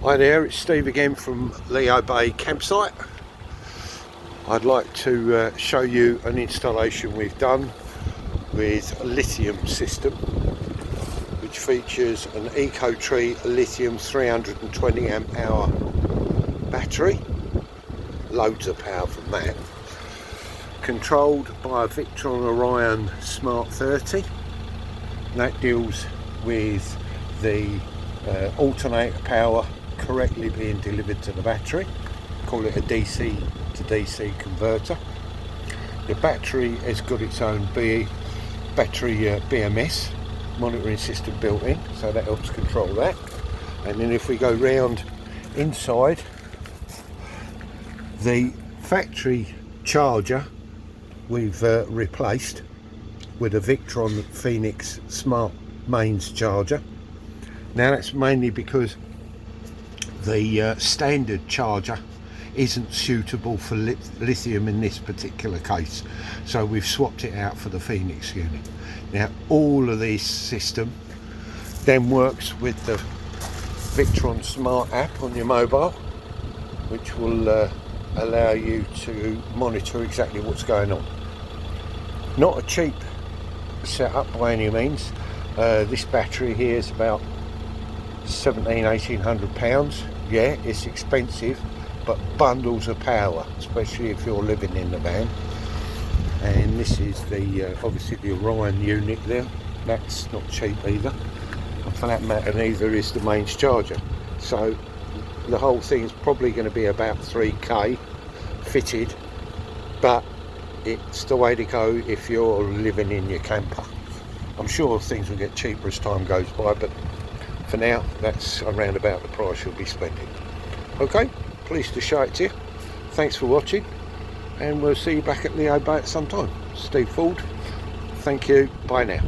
Hi there, it's Steve again from Leo Bay campsite. I'd like to show you an installation we've done with a lithium system which features an EcoTree lithium 320 amp hour battery, loads of power from that, controlled by a Victron Orion Smart 30. And that deals with the alternator power correctly being delivered to the battery. Call it a DC to DC converter. The battery has got its own battery BMS monitoring system built in, so that helps control that. And then if we go round inside, the factory charger we've replaced with a Victron Phoenix Smart Mains charger. Now that's mainly because the standard charger isn't suitable for lithium in this particular case, so we've swapped it out for the Phoenix unit. Now all of this system then works with the Victron Smart app on your mobile, which will allow you to monitor exactly what's going on. Not a cheap setup by any means. This battery here is about £1,800–1,800. Yeah, it's expensive, but bundles of power, especially if you're living in the van. And this is the obviously the Orion unit there. That's not cheap either, and for that matter neither is the mains charger. So the whole thing is probably going to be about 3k fitted, but it's the way to go if you're living in your camper. I'm sure things will get cheaper as time goes by, but for now that's around about the price you'll be spending. Okay, pleased to show it to you. Thanks for watching, and we'll see you back at Leo Bay at some time. Steve Ford, thank you, bye now.